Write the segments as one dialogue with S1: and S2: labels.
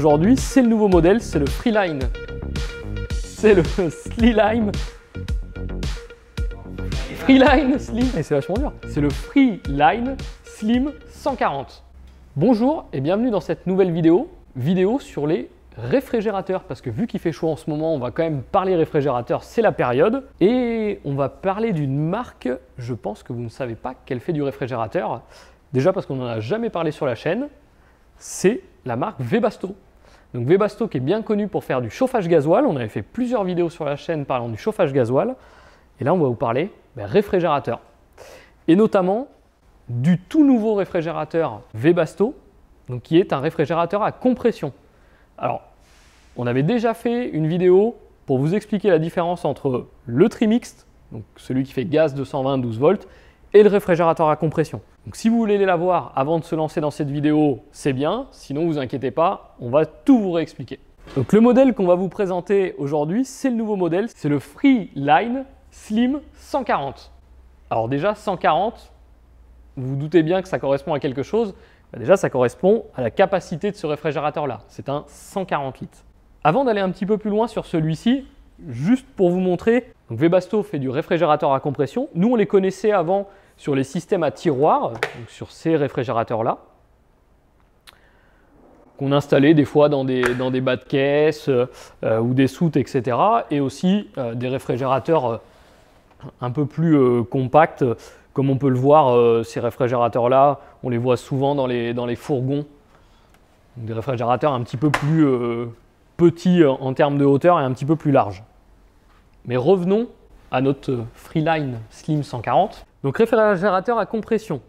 S1: aujourd'hui, c'est le nouveau modèle, c'est le Freeline. C'est le Freeline Slim, et c'est vachement dur. C'est le Freeline Slim 140. Bonjour et bienvenue dans cette nouvelle vidéo sur les réfrigérateurs, parce que vu qu'il fait chaud en ce moment, on va quand même parler réfrigérateurs, c'est la période, et on va parler d'une marque, je pense que vous ne savez pas qu'elle fait du réfrigérateur, déjà parce qu'on n'en a jamais parlé sur la chaîne, c'est la marque Webasto. Donc Webasto qui est bien connu pour faire du chauffage gasoil, on avait fait plusieurs vidéos sur la chaîne parlant du chauffage gasoil, et là on va vous parler réfrigérateur, et notamment du tout nouveau réfrigérateur Webasto, donc qui est un réfrigérateur à compression. Alors, on avait déjà fait une vidéo pour vous expliquer la différence entre le trimixte, donc celui qui fait gaz 220 12 volts, et le réfrigérateur à compression. Donc si vous voulez la voir avant de se lancer dans cette vidéo, c'est bien, sinon vous inquiétez pas, on va tout vous réexpliquer. Donc le modèle qu'on va vous présenter aujourd'hui, c'est le nouveau modèle, c'est le Freeline Slim 140. Alors déjà 140, vous vous doutez bien que ça correspond à quelque chose. Déjà, ça correspond à la capacité de ce réfrigérateur-là. C'est un 140 litres. Avant d'aller un petit peu plus loin sur celui-ci, juste pour vous montrer, donc Webasto fait du réfrigérateur à compression. Nous, on les connaissait avant sur les systèmes à tiroir, donc sur ces réfrigérateurs-là, qu'on installait des fois dans des bas de caisse ou des soutes, etc. Et aussi des réfrigérateurs un peu plus compacts. Comme on peut le voir, ces réfrigérateurs-là, on les voit souvent dans les fourgons. Des réfrigérateurs un petit peu plus petits en termes de hauteur et un petit peu plus larges. Mais revenons à notre Freeline Slim 140. Donc réfrigérateur à compression.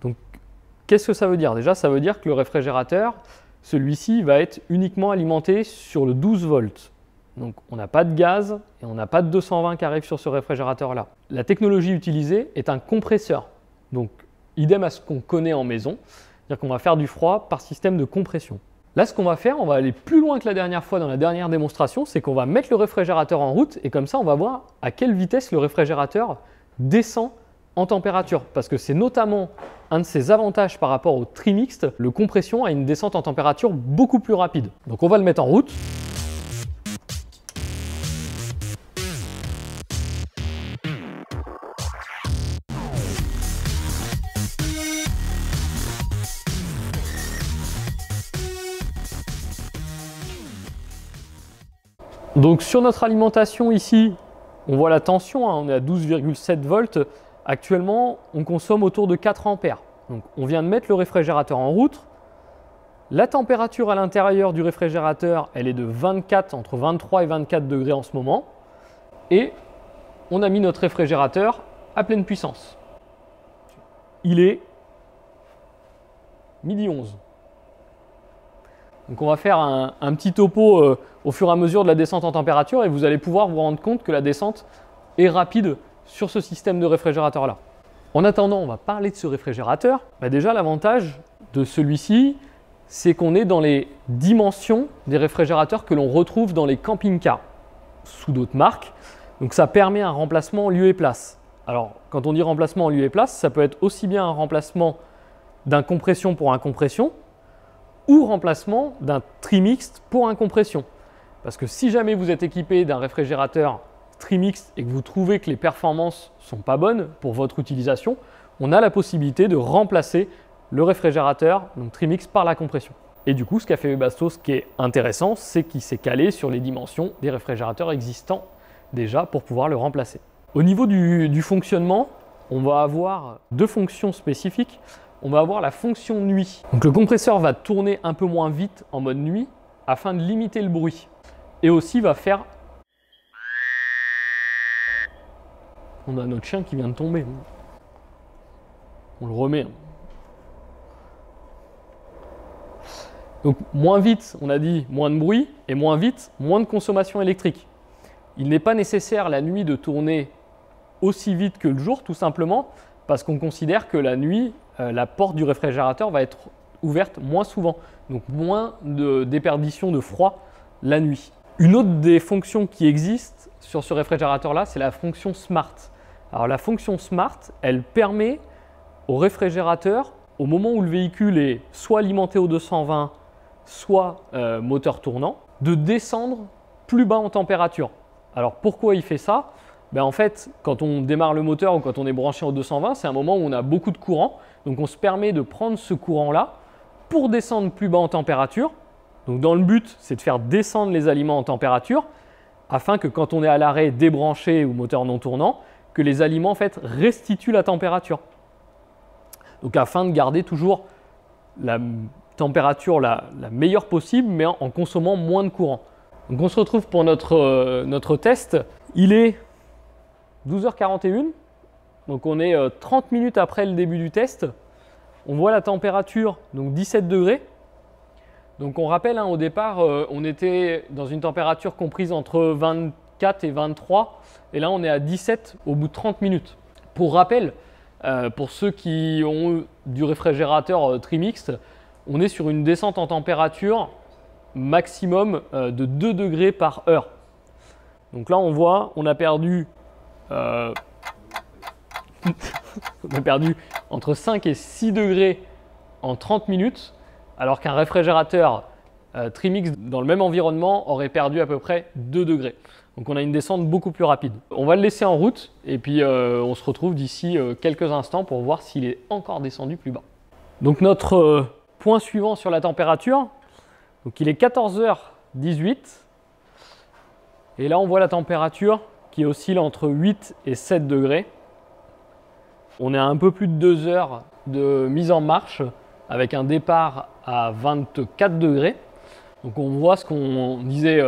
S1: Donc qu'est-ce que ça veut dire? Déjà, ça veut dire que le réfrigérateur, celui-ci va être uniquement alimenté sur le 12 volts. Donc on n'a pas de gaz et on n'a pas de 220 qui arrive sur ce réfrigérateur-là. La technologie utilisée est un compresseur, donc idem à ce qu'on connaît en maison, c'est-à-dire qu'on va faire du froid par système de compression. Là, ce qu'on va faire, on va aller plus loin que la dernière fois dans la dernière démonstration, c'est qu'on va mettre le réfrigérateur en route et comme ça, on va voir à quelle vitesse le réfrigérateur descend en température, parce que c'est notamment un de ses avantages par rapport au trimixte, le compression a une descente en température beaucoup plus rapide. Donc on va le mettre en route. Donc sur notre alimentation ici, on voit la tension, on est à 12,7 volts. Actuellement, on consomme autour de 4 ampères. Donc on vient de mettre le réfrigérateur en route. La température à l'intérieur du réfrigérateur, elle est de 24, entre 23 et 24 degrés en ce moment. Et on a mis notre réfrigérateur à pleine puissance. Il est 12h11. Donc on va faire un petit topo au fur et à mesure de la descente en température et vous allez pouvoir vous rendre compte que la descente est rapide sur ce système de réfrigérateur-là. En attendant, on va parler de ce réfrigérateur. Déjà, l'avantage de celui-ci, c'est qu'on est dans les dimensions des réfrigérateurs que l'on retrouve dans les camping-cars sous d'autres marques. Donc ça permet un remplacement en lieu et place. Alors, quand on dit remplacement en lieu et place, ça peut être aussi bien un remplacement d'un compression pour un compression, ou remplacement d'un trimixte pour un compression. Parce que si jamais vous êtes équipé d'un réfrigérateur trimixte et que vous trouvez que les performances ne sont pas bonnes pour votre utilisation, on a la possibilité de remplacer le réfrigérateur donc trimixte par la compression. Et du coup, ce qu'a fait Webasto, ce qui est intéressant, c'est qu'il s'est calé sur les dimensions des réfrigérateurs existants déjà pour pouvoir le remplacer. Au niveau du fonctionnement, on va avoir deux fonctions spécifiques. On va avoir la fonction nuit. Donc le compresseur va tourner un peu moins vite en mode nuit afin de limiter le bruit. Et aussi va faire... On a notre chien qui vient de tomber. On le remet. Donc moins vite, on a dit moins de bruit, et moins vite, moins de consommation électrique. Il n'est pas nécessaire la nuit de tourner aussi vite que le jour, tout simplement, parce qu'on considère que la nuit, la porte du réfrigérateur va être ouverte moins souvent, donc moins de déperdition de froid la nuit. Une autre des fonctions qui existent sur ce réfrigérateur-là, c'est la fonction Smart. Alors la fonction Smart, elle permet au réfrigérateur, au moment où le véhicule est soit alimenté au 220, soit moteur tournant, de descendre plus bas en température. Alors pourquoi il fait ça? En fait, quand on démarre le moteur ou quand on est branché en 220, c'est un moment où on a beaucoup de courant. Donc on se permet de prendre ce courant-là pour descendre plus bas en température. Donc dans le but, c'est de faire descendre les aliments en température afin que quand on est à l'arrêt débranché ou moteur non tournant, que les aliments en fait restituent la température. Donc afin de garder toujours la température la meilleure possible, mais en consommant moins de courant. Donc on se retrouve pour notre test. Il est 12h41, donc on est 30 minutes après le début du test. On voit la température, donc 17 degrés. Donc on rappelle, au départ, on était dans une température comprise entre 24 et 23, et là on est à 17 au bout de 30 minutes. Pour rappel, pour ceux qui ont du réfrigérateur trimixte, on est sur une descente en température maximum de 2 degrés par heure. Donc là on voit, on a perdu entre 5 et 6 degrés en 30 minutes, alors qu'un réfrigérateur trimixte dans le même environnement aurait perdu à peu près 2 degrés. Donc on a une descente beaucoup plus rapide. On va le laisser en route et puis on se retrouve d'ici quelques instants pour voir s'il est encore descendu plus bas. Donc point suivant sur la température, donc il est 14h18 et là on voit la température qui oscille entre 8 et 7 degrés. On est à un peu plus de 2 heures de mise en marche avec un départ à 24 degrés. Donc on voit ce qu'on disait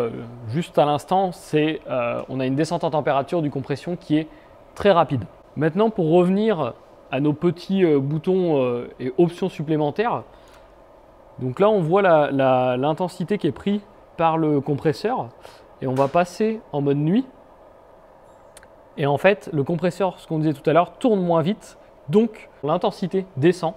S1: juste à l'instant, c'est on a une descente en température du compression qui est très rapide. Maintenant pour revenir à nos petits boutons et options supplémentaires, donc là on voit l'intensité qui est prise par le compresseur et on va passer en mode nuit. Et en fait, le compresseur, ce qu'on disait tout à l'heure, tourne moins vite, donc l'intensité descend.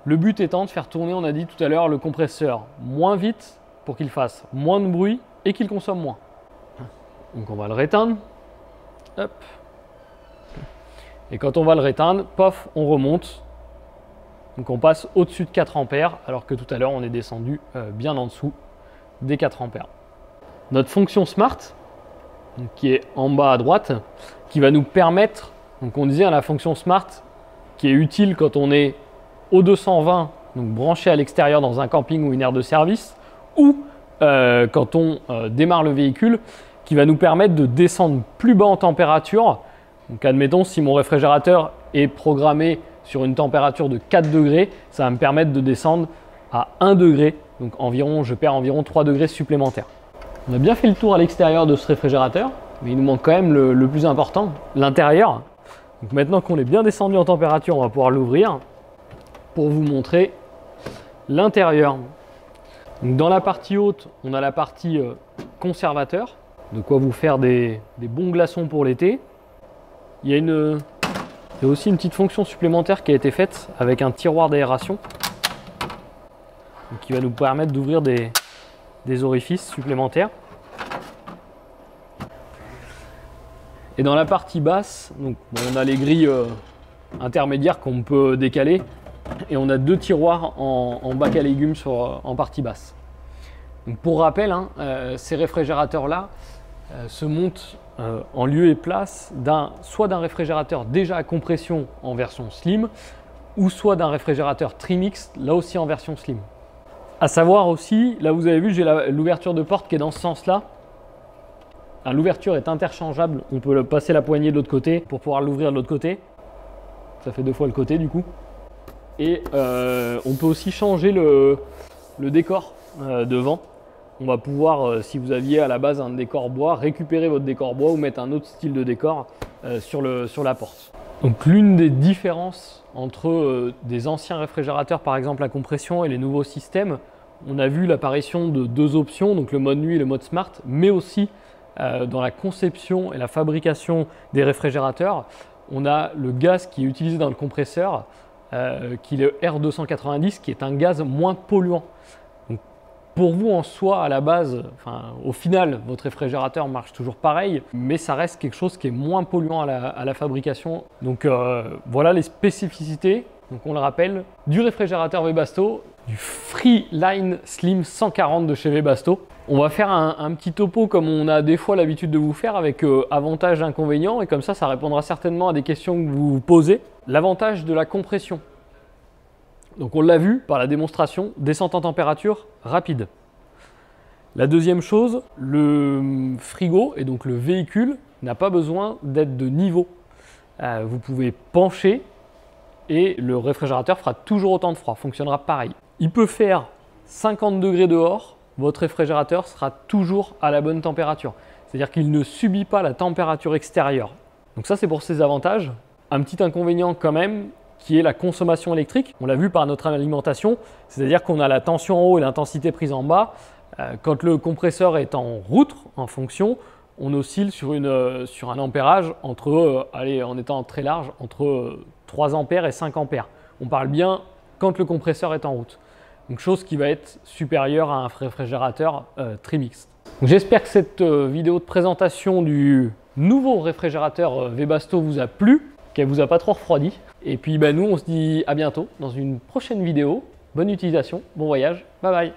S1: Le but étant de faire tourner, on a dit tout à l'heure, le compresseur moins vite pour qu'il fasse moins de bruit et qu'il consomme moins. Donc on va le réteindre. Hop. Et quand on va le réteindre, pof, on remonte. Donc on passe au-dessus de 4 ampères, alors que tout à l'heure, on est descendu bien en dessous des 4 ampères. Notre fonction Smart, qui est en bas à droite, qui va nous permettre, donc on disait la fonction Smart, qui est utile quand on est au 220, donc branché à l'extérieur dans un camping ou une aire de service, ou quand on démarre le véhicule, qui va nous permettre de descendre plus bas en température. Donc admettons, si mon réfrigérateur est programmé sur une température de 4 degrés, ça va me permettre de descendre à 1 degré, donc je perds environ 3 degrés supplémentaires. On a bien fait le tour à l'extérieur de ce réfrigérateur, mais il nous manque quand même le plus important, l'intérieur. Donc maintenant qu'on est bien descendu en température, on va pouvoir l'ouvrir pour vous montrer l'intérieur. Dans la partie haute, on a la partie conservateur, de quoi vous faire des bons glaçons pour l'été. Il y a aussi une petite fonction supplémentaire qui a été faite avec un tiroir d'aération qui va nous permettre d'ouvrir des orifices supplémentaires. Et dans la partie basse, donc, on a les grilles intermédiaires qu'on peut décaler et on a 2 tiroirs en bac à légumes en partie basse. Donc, pour rappel, ces réfrigérateurs-là se montent en lieu et place soit d'un réfrigérateur déjà à compression en version slim ou soit d'un réfrigérateur trimixte, là aussi en version slim. À savoir aussi, là vous avez vu, j'ai l'ouverture de porte qui est dans ce sens-là. L'ouverture est interchangeable, on peut passer la poignée de l'autre côté pour pouvoir l'ouvrir de l'autre côté. Ça fait 2 fois le côté du coup. Et on peut aussi changer le décor devant. On va pouvoir, si vous aviez à la base un décor bois, récupérer votre décor bois ou mettre un autre style de décor sur la porte. Donc l'une des différences entre des anciens réfrigérateurs par exemple à compression et les nouveaux systèmes, on a vu l'apparition de 2 options, donc le mode nuit et le mode smart, mais aussi dans la conception et la fabrication des réfrigérateurs, on a le gaz qui est utilisé dans le compresseur, qui est le R290, qui est un gaz moins polluant. Donc, pour vous en soi, à la base, au final, votre réfrigérateur marche toujours pareil, mais ça reste quelque chose qui est moins polluant à la fabrication. Donc voilà les spécificités, donc on le rappelle, du réfrigérateur Webasto, du Freeline Slim 140 de chez Webasto. On va faire un petit topo comme on a des fois l'habitude de vous faire avec avantages et inconvénients, et comme ça répondra certainement à des questions que vous vous posez. L'avantage de la compression. Donc on l'a vu par la démonstration, descente en température rapide. La deuxième chose, le frigo et donc le véhicule n'a pas besoin d'être de niveau. Vous pouvez pencher et le réfrigérateur fera toujours autant de froid, fonctionnera pareil. Il peut faire 50 degrés dehors, votre réfrigérateur sera toujours à la bonne température. C'est-à-dire qu'il ne subit pas la température extérieure. Donc ça c'est pour ses avantages. Un petit inconvénient quand même, qui est la consommation électrique. On l'a vu par notre alimentation, c'est-à-dire qu'on a la tension en haut et l'intensité prise en bas. Quand le compresseur est en route, en fonction, on oscille sur un ampérage entre, en étant très large, entre 3 ampères et 5 ampères. On parle bien quand le compresseur est en route. Donc chose qui va être supérieure à un réfrigérateur Trimix. J'espère que cette vidéo de présentation du nouveau réfrigérateur Webasto vous a plu, qu'elle vous a pas trop refroidi. Et puis nous on se dit à bientôt dans une prochaine vidéo. Bonne utilisation, bon voyage, bye bye.